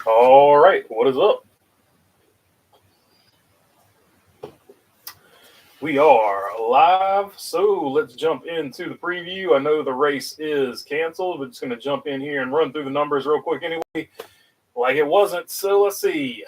All right, what is up? We are live, so let's jump into the preview. I know the race is canceled. We're just going to jump in here and run through the numbers real quick anyway, like it wasn't. So let's see.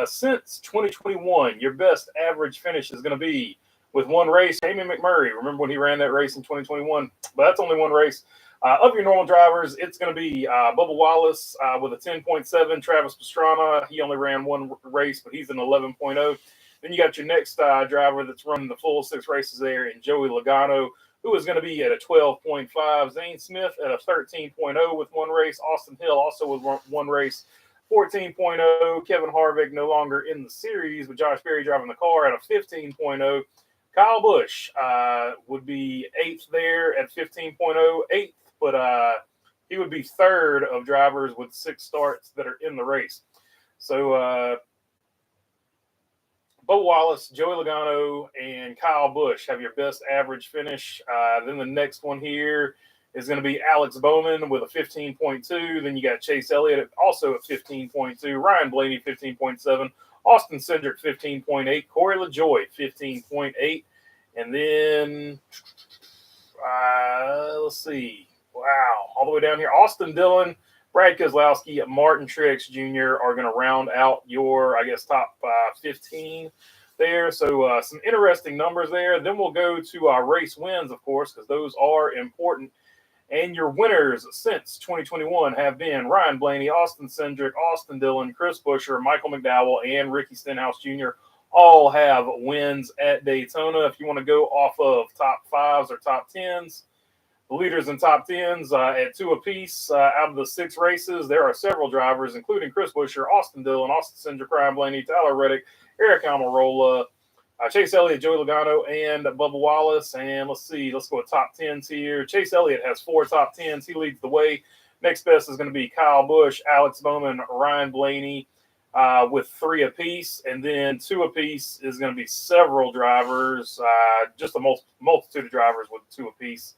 Since 2021, your best average finish is going to be with one race. Damon McMurray, remember when he ran that race in 2021? But that's only one race. Of your normal drivers, it's going to be Bubba Wallace with a 10.7. Travis Pastrana, he only ran one race, but he's an 11.0. Then you got your next driver that's running the full six races there, and Joey Logano, who is going to be at a 12.5. Zane Smith at a 13.0 with one race. Austin Hill also with one race, 14.0. Kevin Harvick no longer in the series, with Josh Berry driving the car at a 15.0. Kyle Busch would be eighth there at 15.0, eighth, but he would be third of drivers with six starts that are in the race. So Bo Wallace, Joey Logano, and Kyle Busch have your best average finish. Then the next one here is going to be Alex Bowman with a 15.2. Then you got Chase Elliott also at 15.2. Ryan Blaney, 15.7. Austin Cindric, 15.8. Corey LaJoie, 15.8. And then, let's see. Wow. All the way down here. Austin Dillon, Brad Keselowski, Martin Truex Jr. are going to round out your, top 15 there. So some interesting numbers there. Then we'll go to race wins, of course, because those are important. And your winners since 2021 have been Ryan Blaney, Austin Cindric, Austin Dillon, Chris Buescher, Michael McDowell, and Ricky Stenhouse Jr. all have wins at Daytona. If you want to go off of top fives or top tens, the leaders in top tens at two apiece out of the six races, there are several drivers, including Chris Buescher, Austin Dillon, Austin Cindric, Ryan Blaney, Tyler Reddick, Eric Almirola, Chase Elliott, Joey Logano, and Bubba Wallace. And let's go with top tens here. Chase Elliott has four top tens. He leads the way. Next best is going to be Kyle Busch, Alex Bowman, Ryan Blaney with three apiece. And then two apiece is going to be several drivers, just a multitude of drivers with two apiece.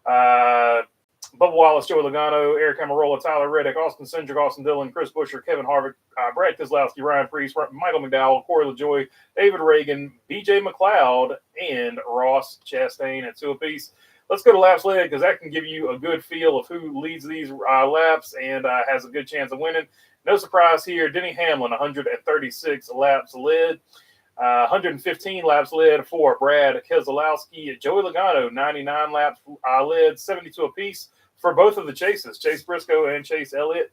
Bubba Wallace, Joey Logano, Eric Almirola, Tyler Reddick, Austin Cindric, Austin Dillon, Chris Buescher, Kevin Harvick, Brad Keselowski, Ryan Preece, Michael McDowell, Corey LaJoie, David Reagan, BJ McLeod, and Ross Chastain at two apiece. Let's go to laps led because that can give you a good feel of who leads these laps and has a good chance of winning. No surprise here. Denny Hamlin, 136 laps led. 115 laps led for Brad Keselowski. Joey Logano, 99 laps led, 72 apiece for both of the chases, Chase Briscoe and Chase Elliott.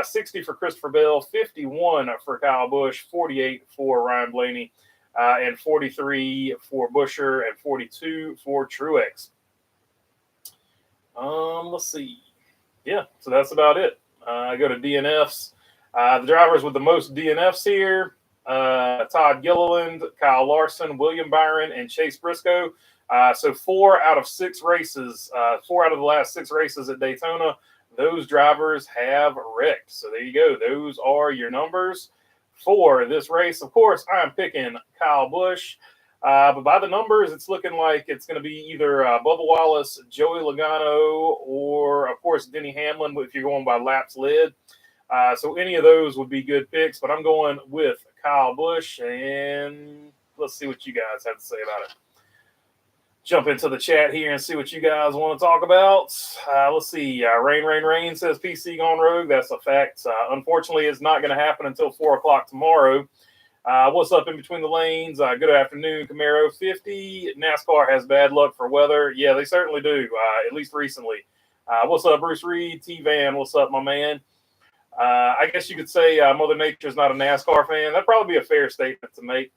60 for Christopher Bell, 51 for Kyle Busch, 48 for Ryan Blaney, and 43 for Buescher, and 42 for Truex. Let's see. Yeah, so that's about it. I go to DNFs. The drivers with the most DNFs here, Todd Gilliland, Kyle Larson, William Byron, and Chase Briscoe. So 4 out of 6 races, 4 out of the last 6 races at Daytona, those drivers have wrecked. So there you go. Those are your numbers for this race. Of course, I'm picking Kyle Busch. But by the numbers, it's looking like it's going to be either Bubba Wallace, Joey Logano, or, of course, Denny Hamlin if you're going by laps led. So any of those would be good picks, but I'm going with Kyle Busch, and let's see what you guys have to say about it. Jump into the chat here and see what you guys want to talk about. Let's see. Rain says PC gone rogue. That's a fact. Unfortunately, it's not going to happen until 4 o'clock tomorrow. What's up in between the lanes? Good afternoon, Camaro 50. NASCAR has bad luck for weather. Yeah, they certainly do, at least recently. What's up, Bruce Reed? T-Van, what's up, my man? I guess you could say Mother Nature's not a NASCAR fan. That'd probably be a fair statement to make.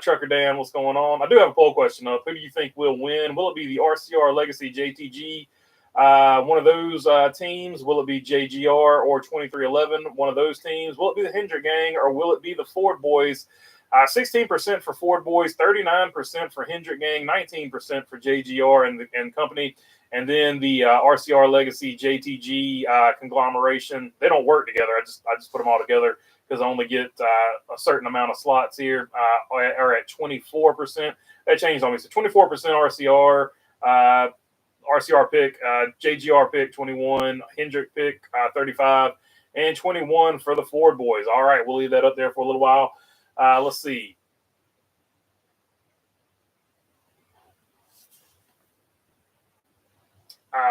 Trucker Dan, what's going on? I do have a poll question up. Who do you think will win? Will it be the RCR Legacy JTG, one of those teams? Will it be JGR or 2311, one of those teams? Will it be the Hendrick Gang or will it be the Ford Boys? 16% for Ford Boys, 39% for Hendrick Gang, 19% for JGR and company. And then the RCR Legacy JTG conglomeration, they don't work together. I just put them all together because I only get a certain amount of slots here, are at 24%. That changed on me. So 24% RCR pick, JGR pick 21, Hendrick pick 35, and 21 for the Ford boys. All right, we'll leave that up there for a little while. Let's see.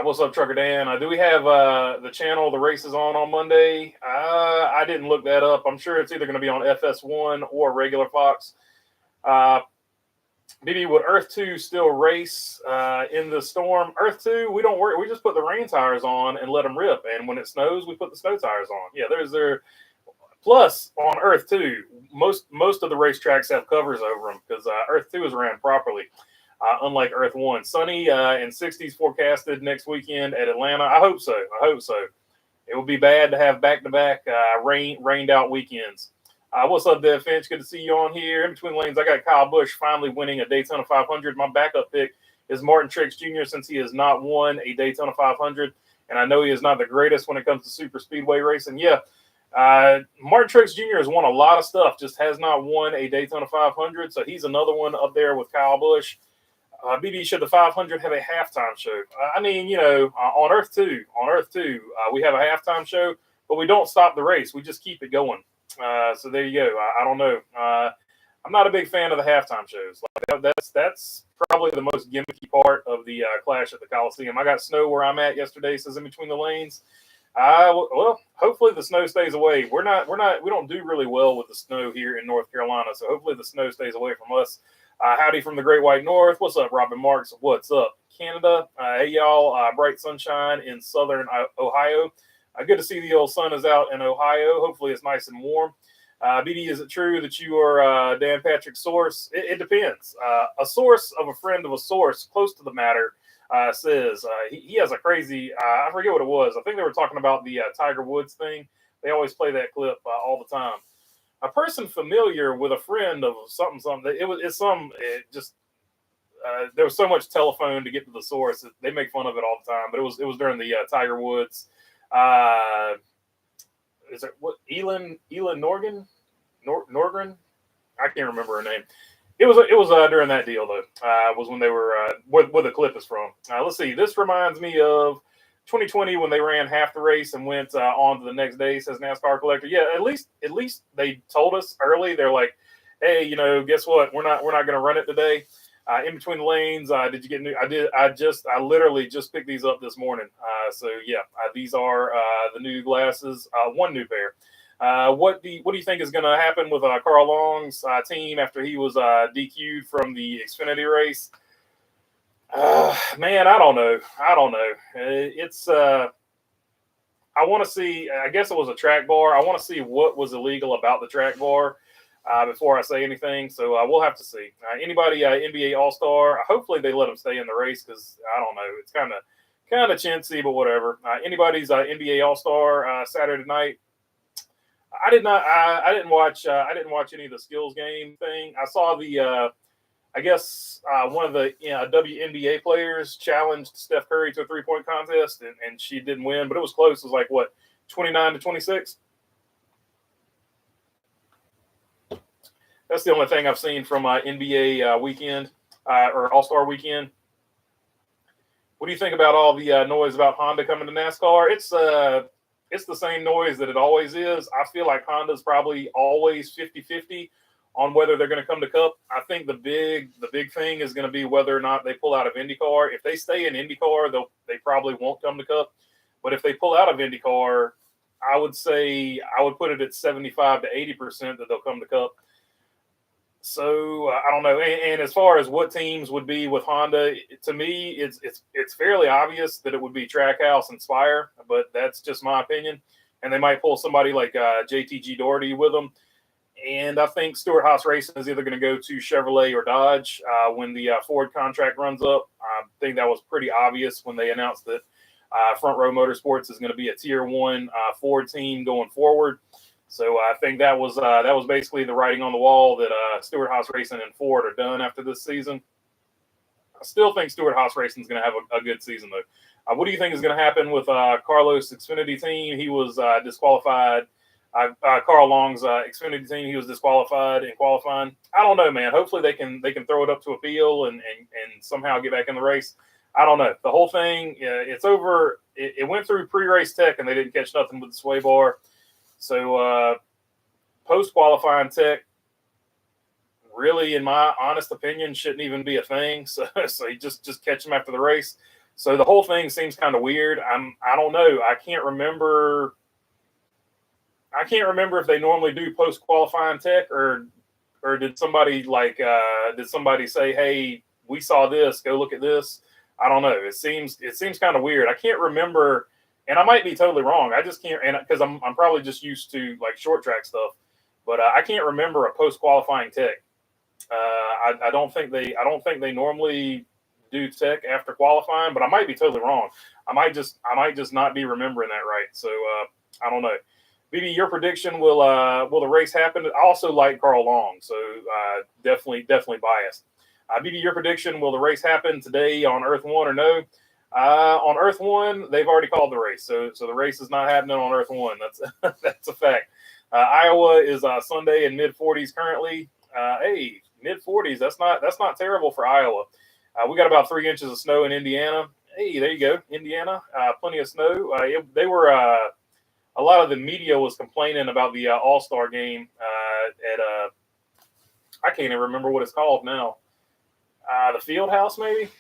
What's up, Trucker Dan? Do we have the channel, the races on Monday? I didn't look that up. I'm sure it's either going to be on FS1 or regular Fox. BB, would Earth 2 still race in the storm? Earth 2, we don't worry. We just put the rain tires on and let them rip. And when it snows, we put the snow tires on. Yeah, there's their plus on Earth 2. Most of the racetracks have covers over them because Earth 2 is ran properly. Unlike Earth 1. Sunny and 60s forecasted next weekend at Atlanta. I hope so. It would be bad to have back-to-back rained out weekends. What's up, Dev Finch? Good to see you on here. In between lanes, I got Kyle Busch finally winning a Daytona 500. My backup pick is Martin Truex Jr. since he has not won a Daytona 500. And I know he is not the greatest when it comes to super speedway racing. Yeah, Martin Truex Jr. has won a lot of stuff, just has not won a Daytona 500. So he's another one up there with Kyle Busch. BB, should the 500 have a halftime show? On Earth 2, we have a halftime show, but we don't stop the race. We just keep it going. So there you go. I don't know. I'm not a big fan of the halftime shows. That's probably the most gimmicky part of the Clash at the Coliseum. I got snow where I'm at yesterday, says in between the lanes. Well, hopefully the snow stays away. We don't do really well with the snow here in North Carolina, so hopefully the snow stays away from us. Howdy from the Great White North. What's up, Robin Marks? What's up, Canada? Hey, y'all. Bright sunshine in southern Ohio. Good to see the old sun is out in Ohio. Hopefully it's nice and warm. BD, is it true that you are Dan Patrick's source? It depends. A source of a friend of a source close to the matter says he has a crazy, I forget what it was. I think they were talking about the Tiger Woods thing. They always play that clip all the time. A person familiar with a friend of something. There was so much telephone to get to the source. They make fun of it all the time, but it was during the Tiger Woods. Is it what Elin Norgren? I can't remember her name. It was during that deal though. Was when they were where the clip is from. Let's see. This reminds me of 2020 when they ran half the race and went on to the next day, says NASCAR Collector. Yeah, at least they told us early. They're like, hey, guess what? We're not going to run it today. In between the lanes, did you get new? I did. I literally just picked these up this morning. So yeah, these are the new glasses. One new pair. What do you think is going to happen with Carl Long's team after he was DQ'd from the Xfinity race? Man, I don't know. It's I want to see. I guess it was a track bar. I want to see what was illegal about the track bar before I say anything. So we'll have to see. Anybody NBA All-Star? Hopefully they let them stay in the race because I don't know. It's kind of chintzy, but whatever. Anybody's NBA All-Star Saturday night? I didn't watch any of the skills game thing. I saw the. I guess one of the WNBA players challenged Steph Curry to a 3-point contest, and she didn't win, but it was close. It was like, what, 29-26? That's the only thing I've seen from NBA weekend or All-Star weekend. What do you think about all the noise about Honda coming to NASCAR? It's the same noise that it always is. I feel like Honda's probably always 50-50 on whether they're going to come to Cup. I think the big thing is going to be whether or not they pull out of IndyCar. If they stay in IndyCar, they probably won't come to Cup. But if they pull out of IndyCar, I would put it at 75 to 80% that they'll come to Cup. So I don't know. And as far as what teams would be with Honda, to me, it's fairly obvious that it would be Trackhouse and Spire, but that's just my opinion. And they might pull somebody like JTG Doherty with them. And I think Stewart-Haas Racing is either going to go to Chevrolet or Dodge when the Ford contract runs up. I think that was pretty obvious when they announced that Front Row Motorsports is going to be a Tier 1 Ford team going forward. So I think that was basically the writing on the wall that Stewart-Haas Racing and Ford are done after this season. I still think Stewart-Haas Racing is going to have a good season, though. What do you think is going to happen with Carlos' Xfinity team? He was disqualified. Carl Long's Xfinity team, he was disqualified in qualifying. I don't know, man. Hopefully they can throw it up to appeal and somehow get back in the race. I don't know. The whole thing, it's over. It went through pre-race tech and they didn't catch nothing with the sway bar. So post-qualifying tech, really, in my honest opinion, shouldn't even be a thing. So you just catch them after the race. So the whole thing seems kind of weird. I don't know. I can't remember if they normally do post-qualifying tech, or did somebody say, hey, we saw this, go look at this. I don't know. It seems kind of weird. I can't remember, and I might be totally wrong. I just can't, and because I'm probably just used to like short track stuff, but I can't remember a post qualifying tech. I don't think they normally do tech after qualifying, but I might be totally wrong. I might just not be remembering that right. So I don't know. BB, your prediction, will the race happen? I also like Carl Long, so definitely biased. BB, your prediction, will the race happen today on Earth 1 or no? On Earth 1, they've already called the race, so the race is not happening on Earth 1. That's a fact. Iowa is Sunday in mid-40s currently. Hey, mid-40s, that's not terrible for Iowa. We got about 3 inches of snow in Indiana. Hey, there you go, Indiana, plenty of snow. They were a lot of the media was complaining about the All-Star game at I can't even remember what it's called now. The Field House, maybe?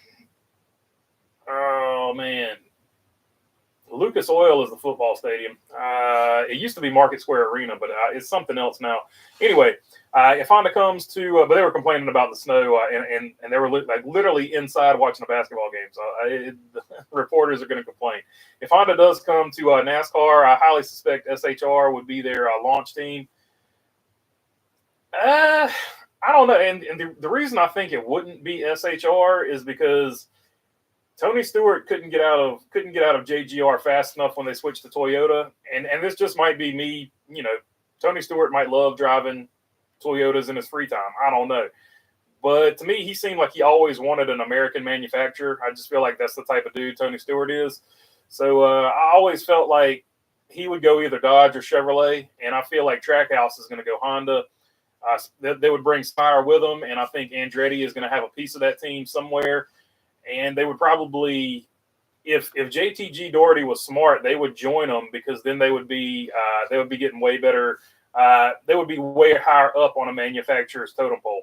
Oh, man. Lucas Oil is the football stadium. It used to be Market Square Arena, but it's something else now. Anyway, if Honda comes to, but they were complaining about the snow, and they were literally inside watching a basketball game. So reporters are going to complain. If Honda does come to NASCAR, I highly suspect SHR would be their launch team. I don't know, and the reason I think it wouldn't be SHR is because Tony Stewart couldn't get out of JGR fast enough when they switched to Toyota, and this just might be me. Tony Stewart might love driving Toyotas in his free time. I don't know, but to me, he seemed like he always wanted an American manufacturer. I just feel like that's the type of dude Tony Stewart is. So I always felt like he would go either Dodge or Chevrolet, and I feel like Trackhouse is going to go Honda. They would bring Spire with them, and I think Andretti is going to have a piece of that team somewhere. And they would probably, if JTG Doherty was smart, they would join them, because then they would be getting way better. They would be way higher up on a manufacturer's totem pole.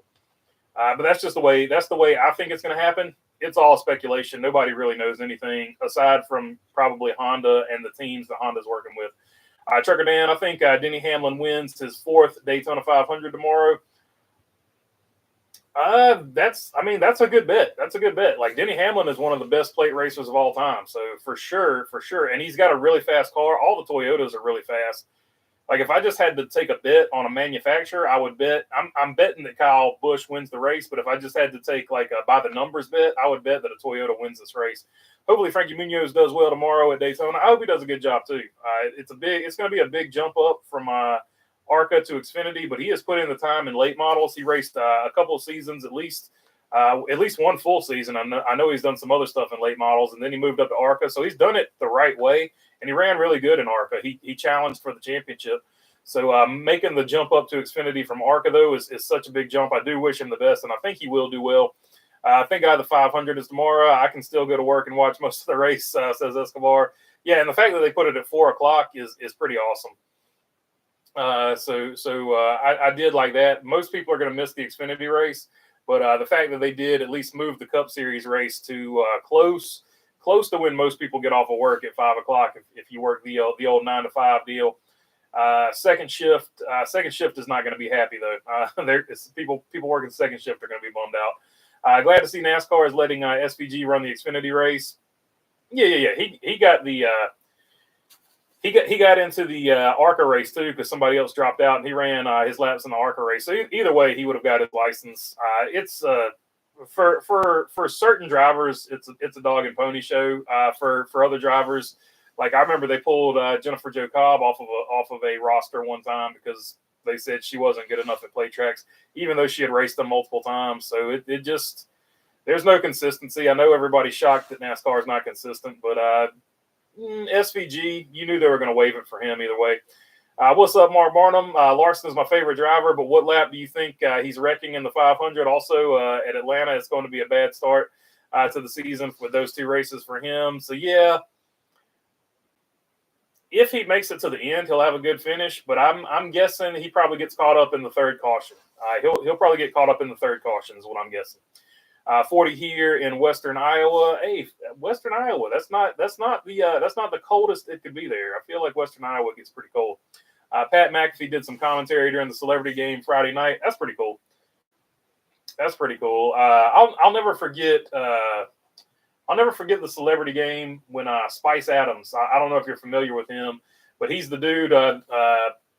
But that's the way I think it's going to happen. It's all speculation. Nobody really knows anything aside from probably Honda and the teams that Honda's working with. Trucker Dan, I think Denny Hamlin wins his 4th Daytona 500 tomorrow. That's a good bet. That's a good bet. Like, Denny Hamlin is one of the best plate racers of all time. So for sure. And he's got a really fast car. All the Toyotas are really fast. Like, if I just had to take a bet on a manufacturer, I would bet. I'm betting that Kyle Busch wins the race. But if I just had to take like a by the numbers bet, I would bet that a Toyota wins this race. Hopefully Frankie Munoz does well tomorrow at Daytona. I hope he does a good job too. It's going to be a big jump up from ARCA to Xfinity, but he has put in the time in late models. He raced a couple of seasons, at least one full season. I know he's done some other stuff in late models, and then he moved up to ARCA. So he's done it the right way, and he ran really good in ARCA. He challenged for the championship. So making the jump up to Xfinity from ARCA, though, is such a big jump. I do wish him the best, and I think he will do well. I think the 500 is tomorrow. I can still go to work and watch most of the race, says Escobar. Yeah, and the fact that they put it at 4 o'clock is pretty awesome. I did like that. Most people are going to miss the Xfinity race, but the fact that they did at least move the Cup Series race to close to when most people get off of work at 5 o'clock. If you work the old 9 to 5 deal, second shift is not going to be happy though. People working second shift are going to be bummed out. Glad to see NASCAR is letting SVG run the Xfinity race. Yeah. He got the. He got into the ARCA race too, because somebody else dropped out, and he ran his laps in the ARCA race. So either way, he would have got his license. It's for certain drivers, it's a dog and pony show. For other drivers, like I remember they pulled Jennifer Jo Cobb off of a roster one time because they said she wasn't good enough at plate tracks, even though she had raced them multiple times. So it just, there's no consistency. I know everybody's shocked that NASCAR is not consistent, but SVG, you knew they were going to waive it for him either way. What's up, Mark Barnum? Larson is my favorite driver, but what lap do you think he's wrecking in the 500? Also, at Atlanta, it's going to be a bad start to the season with those 2 races for him. So, yeah, if he makes it to the end, he'll have a good finish. But I'm guessing he probably gets caught up in the third caution. He'll probably get caught up in the third caution is what I'm guessing. 40 here in Western Iowa. Hey, Western Iowa. That's not the coldest it could be there. I feel like Western Iowa gets pretty cold. Pat McAfee did some commentary during the celebrity game Friday night. That's pretty cool. That's pretty cool. I'll never forget. I'll never forget the celebrity game when Spice Adams. I don't know if you're familiar with him, but he's the dude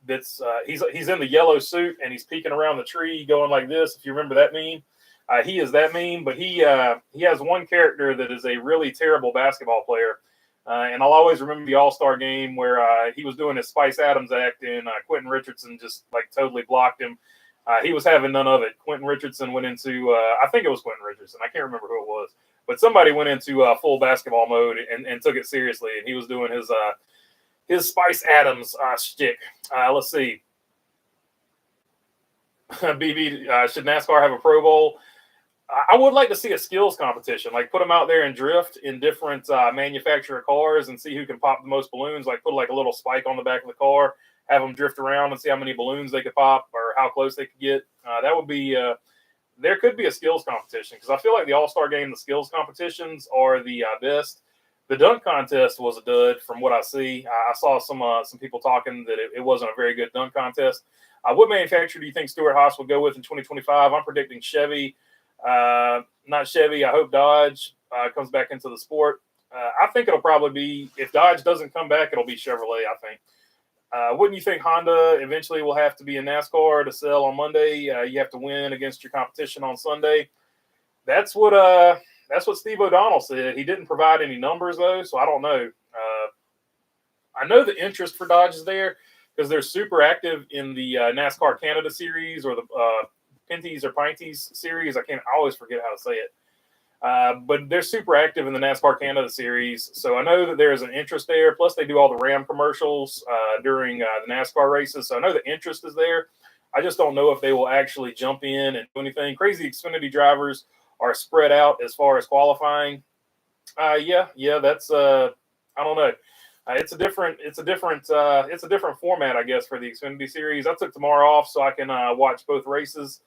that's he's in the yellow suit and he's peeking around the tree going like this. If you remember that meme, he is that meme. But he has one character that is a really terrible basketball player, and I'll always remember the All-Star game where he was doing his Spice Adams act and Quentin Richardson just like totally blocked him. He was having none of it. Quentin Richardson went into I think it was Quentin Richardson. I can't remember who it was. But somebody went into full basketball mode and took it seriously, and he was doing his Spice Adams shtick. Let's see. BB, should NASCAR have a Pro Bowl? I would like to see a skills competition, like put them out there and drift in different manufacturer cars and see who can pop the most balloons. Like put like a little spike on the back of the car, have them drift around and see how many balloons they could pop or how close they could get. That would be. There could be a skills competition because I feel like the All-Star game, the skills competitions are the best. The dunk contest was a dud from what I see. I saw some people talking that it wasn't a very good dunk contest. What manufacturer do you think Stewart-Haas will go with in 2025? I'm predicting Chevy. Not Chevy. I hope Dodge comes back into the sport. I think it'll probably be, if Dodge doesn't come back, it'll be Chevrolet, I think. Wouldn't you think Honda eventually will have to be in NASCAR to sell on Monday? You have to win against your competition on Sunday. That's what Steve O'Donnell said. He didn't provide any numbers though, so I don't know. I know the interest for Dodge is there because they're super active in the NASCAR Canada series or the Pinties or Pinties series. I always forget how to say it. But they're super active in the NASCAR Canada series. So I know that there's an interest there. Plus, they do all the Ram commercials during the NASCAR races. So I know the interest is there. I just don't know if they will actually jump in and do anything. Crazy Xfinity drivers are spread out as far as qualifying. Yeah, that's I don't know. It's a different format, I guess, for the Xfinity series. I took tomorrow off so I can watch both races.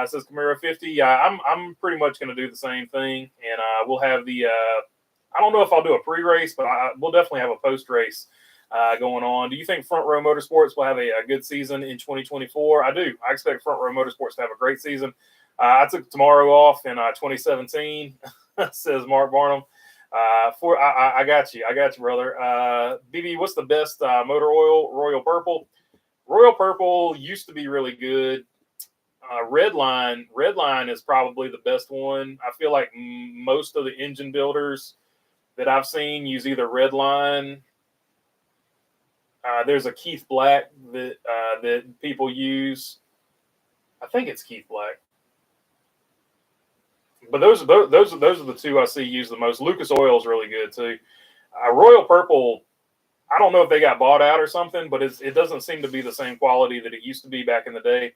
Says Camaro 50. I'm pretty much going to do the same thing, and we'll have the. I don't know if I'll do a pre-race, but we'll definitely have a post-race going on. Do you think Front Row Motorsports will have a good season in 2024? I do. I expect Front Row Motorsports to have a great season. I took tomorrow off in 2017. Says Mark Barnum. I got you, brother. BB, what's the best motor oil? Royal Purple. Royal Purple used to be really good. Redline is probably the best one. I feel like most of the engine builders that I've seen use either Redline. There's a Keith Black that people use. I think it's Keith Black. But those are the two I see used the most. Lucas Oil is really good too. Royal Purple, I don't know if they got bought out or something, but it doesn't seem to be the same quality that it used to be back in the day.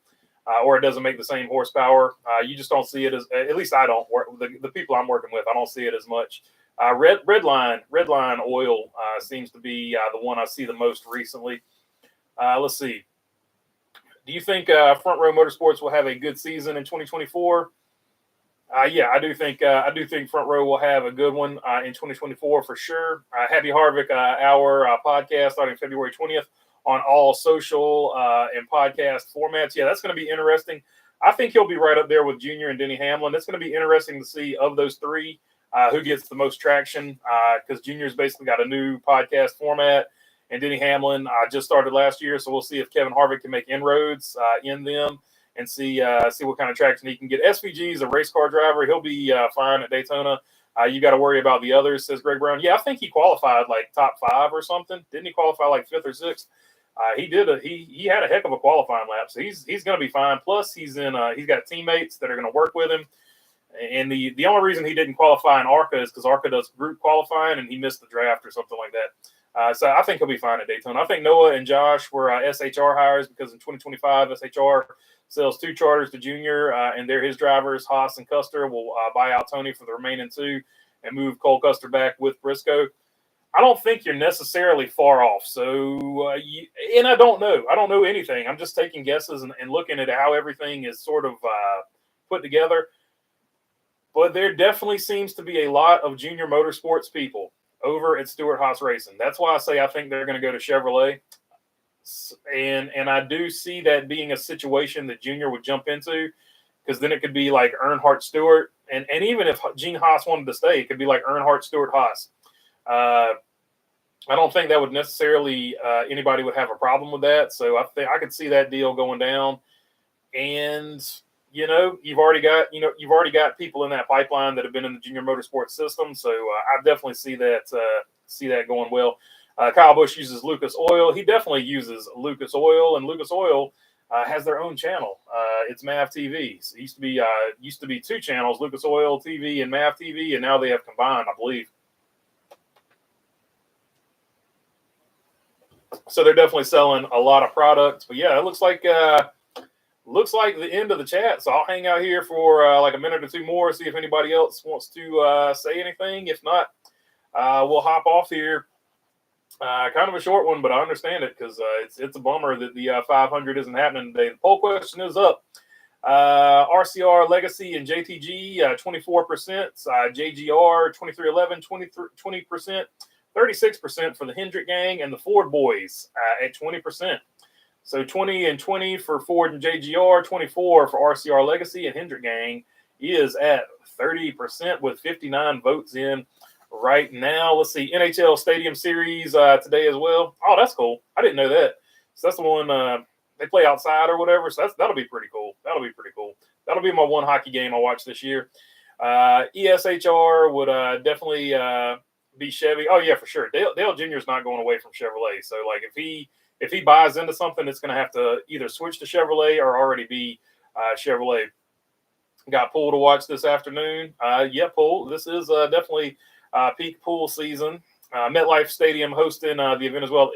Or it doesn't make the same horsepower. You just don't see it as, at least I don't. The people I'm working with, I don't see it as much. Redline oil seems to be the one I see the most recently. Let's see. Do you think Front Row Motorsports will have a good season in 2024? Yeah, I do think Front Row will have a good one in 2024 for sure. Happy Harvick Hour podcast starting February 20th. On all social and podcast formats. Yeah, that's going to be interesting. I think he'll be right up there with Junior and Denny Hamlin. It's going to be interesting to see of those three who gets the most traction because Junior's basically got a new podcast format and Denny Hamlin just started last year. So we'll see if Kevin Harvick can make inroads in them and see what kind of traction he can get. SVG is a race car driver. He'll be fine at Daytona. You got to worry about the others, says Greg Brown. Yeah, I think he qualified like top 5 or something. Didn't he qualify like 5th or 6th? He had a heck of a qualifying lap, so he's going to be fine. Plus, he's got teammates that are going to work with him. And the only reason he didn't qualify in ARCA is because ARCA does group qualifying, and he missed the draft or something like that. So I think he'll be fine at Daytona. I think Noah and Josh were SHR hires because in 2025 SHR sells 2 charters to Junior, and they're his drivers. Haas and Custer will buy out Tony for the remaining 2 and move Cole Custer back with Briscoe. I don't think you're necessarily far off. So, and I don't know. I don't know anything. I'm just taking guesses and looking at how everything is sort of put together. But there definitely seems to be a lot of junior motorsports people over at Stewart Haas Racing. That's why I say I think they're going to go to Chevrolet. And I do see that being a situation that Junior would jump into, because then it could be like Earnhardt Stewart. And even if Gene Haas wanted to stay, it could be like Earnhardt Stewart Haas. I don't think that would necessarily anybody would have a problem with that. So I think I could see that deal going down. And you've already got people in that pipeline that have been in the junior motorsports system. So I definitely see that going well. Kyle Busch uses Lucas Oil. He definitely uses Lucas Oil, and Lucas Oil has their own channel. It's MAV TV. So it used to be two channels, Lucas Oil TV and MAV TV, and now they have combined, I believe. So they're definitely selling a lot of products. But yeah, it looks like the end of the chat. So I'll hang out here for like a minute or two more, see if anybody else wants to say anything. If not, we'll hop off here. Kind of a short one, but I understand it, because it's a bummer that the 500 isn't happening today. The poll question is up. RCR Legacy and JTG 24%, JGR 2311 20%, 36% for the Hendrick Gang, and the Ford Boys at 20%. So 20 and 20 for Ford and JGR, 24 for RCR Legacy, and Hendrick Gang is at 30% with 59 votes in right now. Let's see, NHL Stadium Series today as well. Oh, that's cool. I didn't know that. So that's the one they play outside or whatever. So that'll be pretty cool. That'll be my one hockey game I watch this year. ESHR would definitely be Chevy. Oh yeah, for sure. Dale Jr. is not going away from Chevrolet. So like if he buys into something, it's going to have to either switch to Chevrolet or already be Chevrolet. Got pool to watch this afternoon. Yeah, pool. This is definitely peak pool season. MetLife Stadium hosting the event as well.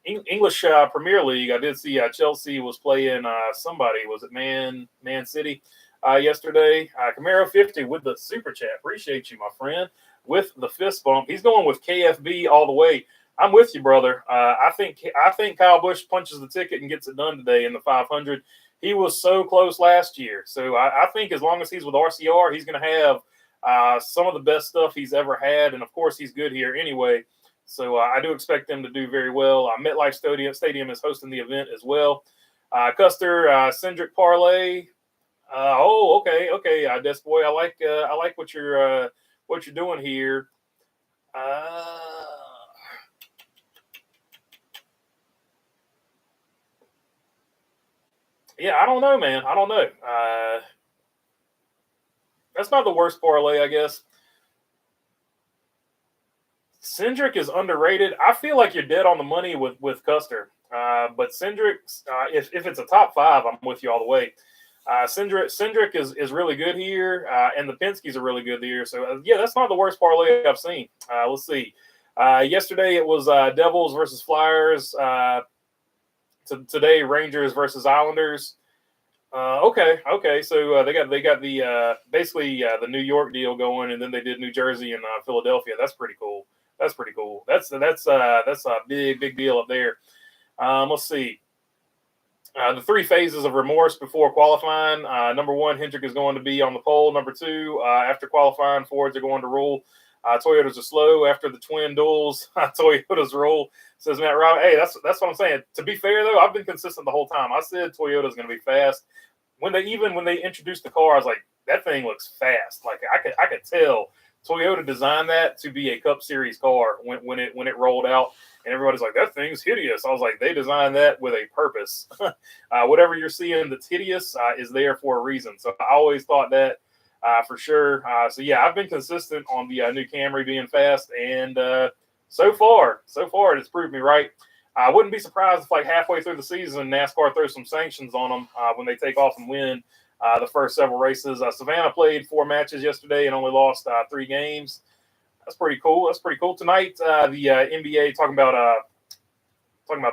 English Premier League. I did see Chelsea was playing somebody. Was it Man City yesterday? Camaro 50 with the super chat. Appreciate you, my friend. With the fist bump. He's going with KFB all the way. I'm with you, brother. I think Kyle Busch punches the ticket and gets it done today in the 500. He was so close last year. So I think as long as he's with RCR, he's going to have some of the best stuff he's ever had. And, of course, he's good here anyway. So I do expect them to do very well. MetLife Stadium is hosting the event as well. Custer, Cindric Parlay. Okay. Des Boy, I like what you're doing here. Yeah, I don't know, man. I don't know. That's not the worst parlay, I guess. Cindric is underrated. I feel like you're dead on the money with Custer. But Cindric, if it's a top five, I'm with you all the way. Cindric is really good here, and the Penske's are really good here. So, yeah, that's not the worst parlay I've seen. Let's see. Yesterday it was Devils versus Flyers. Today, Rangers versus Islanders. Okay. So they got the basically the New York deal going, and then they did New Jersey and Philadelphia. That's pretty cool. That's a big deal up there. Let's see. The three phases of remorse before qualifying. Number one, Hendrick is going to be on the pole. Number two, after qualifying, Fords are going to rule. Toyotas are slow after the twin duels. Toyotas roll, says Matt Robb. Hey, that's what I'm saying. To be fair, though, I've been consistent the whole time. I said Toyota's going to be fast. When they introduced the car, I was like, that thing looks fast. Like I could tell Toyota designed that to be a Cup Series car when it rolled out, and everybody's like, that thing's hideous. I was like, they designed that with a purpose. Whatever you're seeing that's hideous is there for a reason. So I always thought that. For sure. So yeah, I've been consistent on the new Camry being fast, and so far it has proved me right. I wouldn't be surprised if like halfway through the season, NASCAR throws some sanctions on them when they take off and win the first several races. Savannah played 4 matches yesterday and only lost 3 games. That's pretty cool. Tonight, the NBA talking about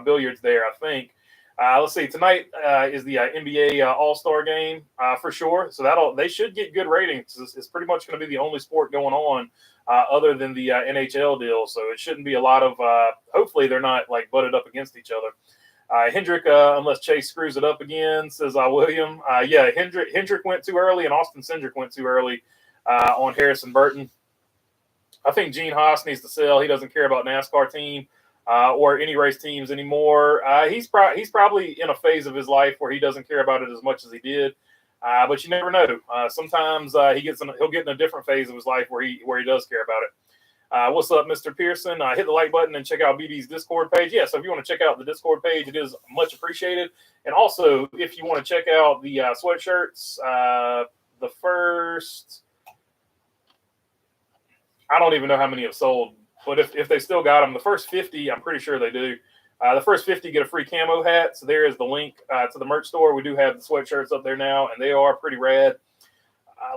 billiards there, I think. Let's see. Tonight is the NBA All-Star game for sure. So they should get good ratings. It's pretty much going to be the only sport going on other than the NHL deal. So it shouldn't be a lot of. Hopefully, they're not like butted up against each other. Hendrick, unless Chase screws it up again, says William. Yeah, Hendrick went too early, and Austin Cindric went too early on Harrison Burton. I think Gene Haas needs to sell. He doesn't care about NASCAR team or any race teams anymore. He's probably in a phase of his life where he doesn't care about it as much as he did. But you never know. Sometimes he'll get in a different phase of his life where he does care about it. What's up, Mr. Pearson? Hit the like button and check out BB's Discord page. Yeah, so if you want to check out the Discord page, it is much appreciated. And also, if you want to check out the sweatshirts, the first, I don't even know how many have sold, but if they still got them, the first 50, I'm pretty sure they do. The first 50 get a free camo hat. So there is the link to the merch store. We do have the sweatshirts up there now, and they are pretty rad.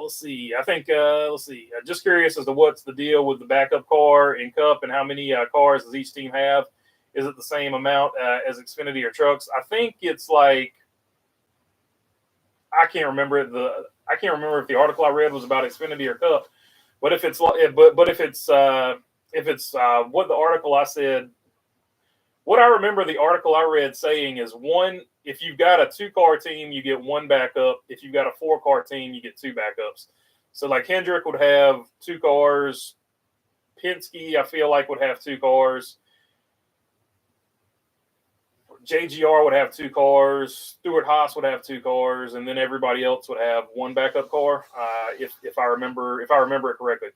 Let's see. I think, just curious as to what's the deal with the backup car in Cup and how many cars does each team have? Is it the same amount as Xfinity or trucks? I think it's like, I can't remember if the article I read was about Xfinity or Cup, but if it's what the article I said, what I remember the article I read saying is if you've got a 2-car team, you get 1 backup. If you've got a 4-car team, you get 2 backups. So like Hendrick would have 2 cars. Penske, I feel like, would have 2 cars. JGR would have 2 cars. Stuart Haas would have 2 cars, and then everybody else would have 1 backup car. If I remember it correctly.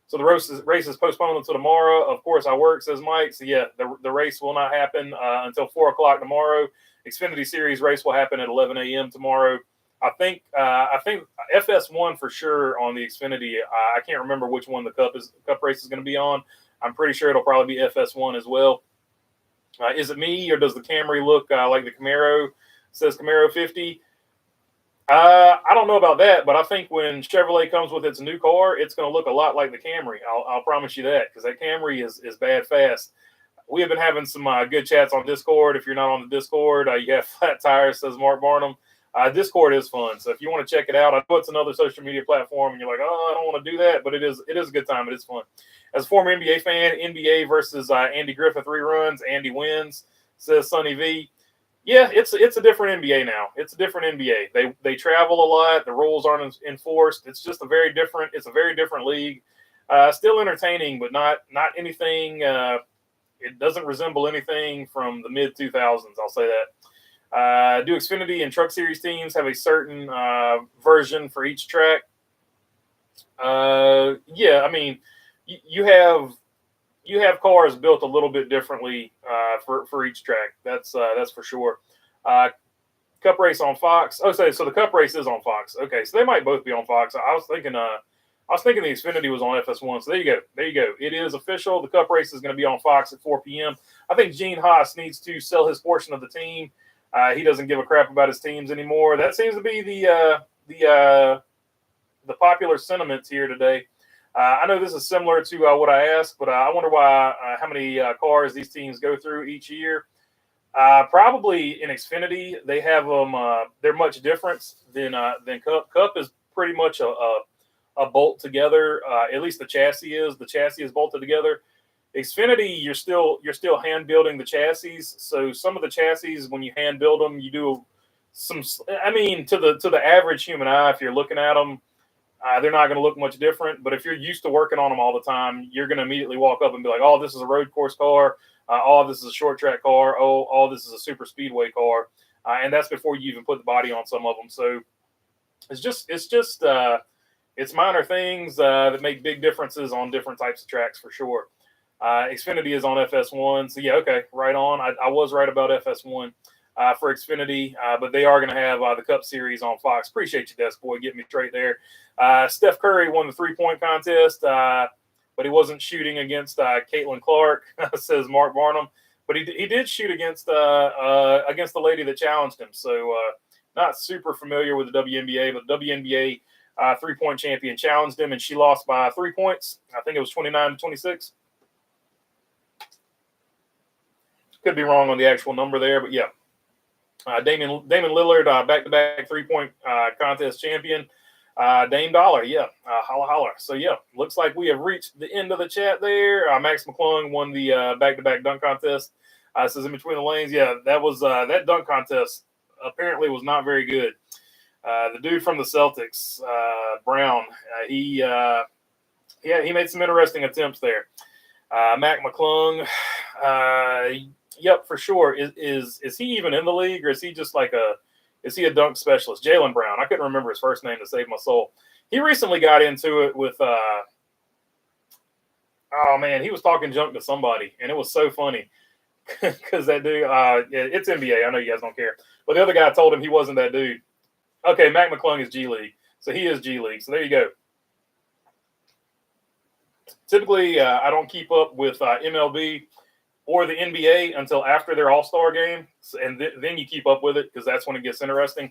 So the race is postponed until tomorrow. Of course, I work, says Mike. So yeah, the race will not happen until 4:00 tomorrow. Xfinity Series race will happen at 11 a.m. tomorrow. I think FS1 for sure on the Xfinity. I can't remember which one the Cup race is going to be on. I'm pretty sure it'll probably be FS1 as well. Is it me, or does the Camry look like the Camaro? Says Camaro 50. I don't know about that, but I think when Chevrolet comes with its new car, it's going to look a lot like the Camry. I'll promise you that, because that Camry is bad fast. We have been having some good chats on Discord. If you're not on the Discord, you have Flat Tires, says Mark Barnum. Discord is fun, so if you want to check it out, I know it's another social media platform, and you're like, oh, I don't want to do that, but it is a good time. It is fun. As a former NBA fan, NBA versus Andy Griffith reruns. Andy wins, says Sonny V. Yeah, it's a different NBA now. It's a different NBA. They travel a lot. The rules aren't enforced. It's just a very different league. Still entertaining, but not anything. It doesn't resemble anything from the mid 2000s. I'll say that. Do Xfinity and Truck Series teams have a certain version for each track? Yeah, I mean, you have cars built a little bit differently for each track. That's for sure. Cup race on Fox. Oh, so the Cup race is on Fox. Okay, so they might both be on Fox. I was thinking the Xfinity was on FS1. So there you go. It is official. The Cup race is going to be on Fox at 4 p.m. I think Gene Haas needs to sell his portion of the team. He doesn't give a crap about his teams anymore. That seems to be the popular sentiments here today. I know this is similar to what I asked, but I wonder how many cars these teams go through each year. Probably in Xfinity, they have them. They're much different than Cup. Cup is pretty much a bolt together. At least the chassis is. The chassis is bolted together. Xfinity, you're still hand building the chassis. So some of the chassis, when you hand build them, you do some. I mean, to the average human eye, if you're looking at them, they're not going to look much different. But if you're used to working on them all the time, you're going to immediately walk up and be like, "Oh, this is a road course car. Oh, this is a short track car. Oh, this is a super speedway car." And that's before you even put the body on some of them. So it's minor things that make big differences on different types of tracks for sure. Xfinity is on FS1. So yeah, okay, right on. I was right about FS1 for Xfinity, but they are going to have the Cup Series on Fox. Appreciate you, Desk Boy, getting me straight there. Steph Curry won the 3-point contest, but he wasn't shooting against Caitlin Clark, says Mark Barnum. But he did shoot against the lady that challenged him. So not super familiar with the WNBA, but the WNBA 3-point champion challenged him, and she lost by 3 points. I think it was 29-26. Could be wrong on the actual number there, but yeah. Damon Lillard, back-to-back 3-point contest champion. Dame Dollar, yeah, holla holla. So yeah, looks like we have reached the end of the chat there. Max McClung won the back-to-back dunk contest. Says in between the lanes, yeah, that was that dunk contest apparently was not very good. The dude from the Celtics, Brown, he made some interesting attempts there. Mac McClung, yep, for sure. Is he even in the league, or is he just like is he a dunk specialist? Jaylen Brown. I couldn't remember his first name to save my soul. He recently got into it with oh man, he was talking junk to somebody, and it was so funny because that dude, it's NBA. I know you guys don't care, but the other guy told him he wasn't that dude. Okay, Mac McClung is G League, so he is G League. So there you go. Typically, I don't keep up with MLB or the NBA until after their All-Star game, and then you keep up with it because that's when it gets interesting.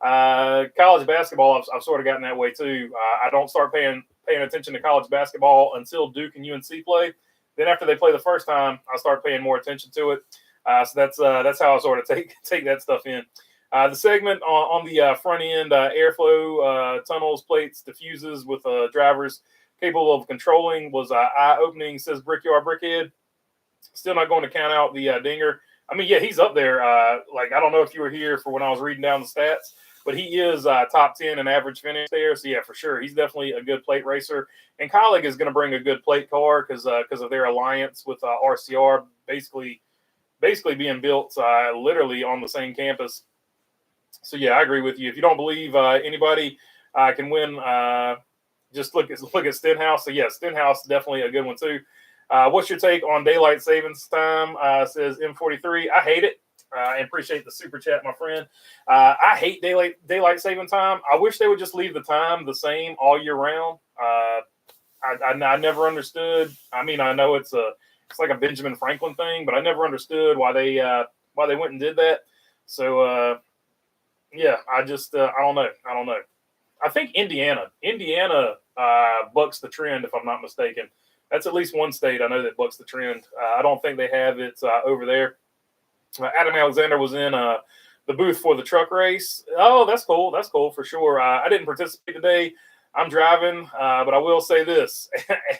College basketball, I've sort of gotten that way too. I don't start paying attention to college basketball until Duke and UNC play. Then after they play the first time, I start paying more attention to it. So that's how I sort of take that stuff in. The segment on the front end, airflow, tunnels, plates, diffuses with drivers capable of controlling was eye-opening, says Brickyard Brickhead. Still not going to count out the dinger. I mean, yeah, he's up there. Like, I don't know if you were here for when I was reading down the stats, but he is top 10 in average finish there. So, yeah, for sure. He's definitely a good plate racer. And Colleague is going to bring a good plate car because of their alliance with RCR, basically being built literally on the same campus. So, yeah, I agree with you. If you don't believe anybody can win, just look at Stenhouse. So, yeah, Stenhouse definitely a good one, too. What's your take on daylight savings time? Says M43. I hate it. I appreciate the super chat, my friend. I hate daylight saving time. I wish they would just leave the time the same all year round. I never understood. I mean, I know it's like a Benjamin Franklin thing, but I never understood why they went and did that. So yeah, I don't know. I think Indiana bucks the trend, if I'm not mistaken. That's at least one state I know that bucks the trend. I don't think they have it over there. Adam Alexander was in the booth for the truck race. Oh, that's cool. That's cool for sure. I didn't participate today. I'm driving, but I will say this.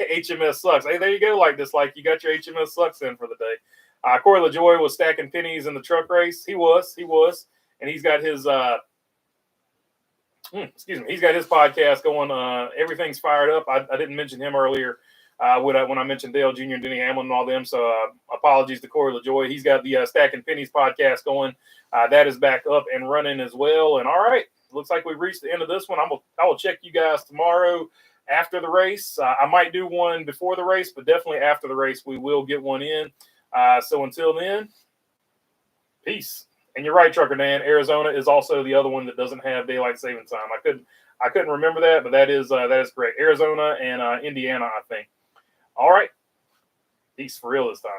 HMS sucks. Hey, there you go. Like you got your HMS sucks in for the day. Corey LaJoy was stacking pennies in the truck race. He was. And he's got his he's got his podcast going. Everything's fired up. I didn't mention him earlier. When I mentioned Dale Jr. and Denny Hamlin and all them, so apologies to Corey LaJoy. He's got the Stacking Pennies podcast going. That is back up and running as well. And all right, looks like we've reached the end of this one. I will check you guys tomorrow after the race. I might do one before the race, but definitely after the race, we will get one in. So until then, peace. And you're right, Trucker Dan. Arizona is also the other one that doesn't have daylight saving time. I couldn't remember that, but that is correct. Arizona and Indiana, I think. All right. Peace for real this time.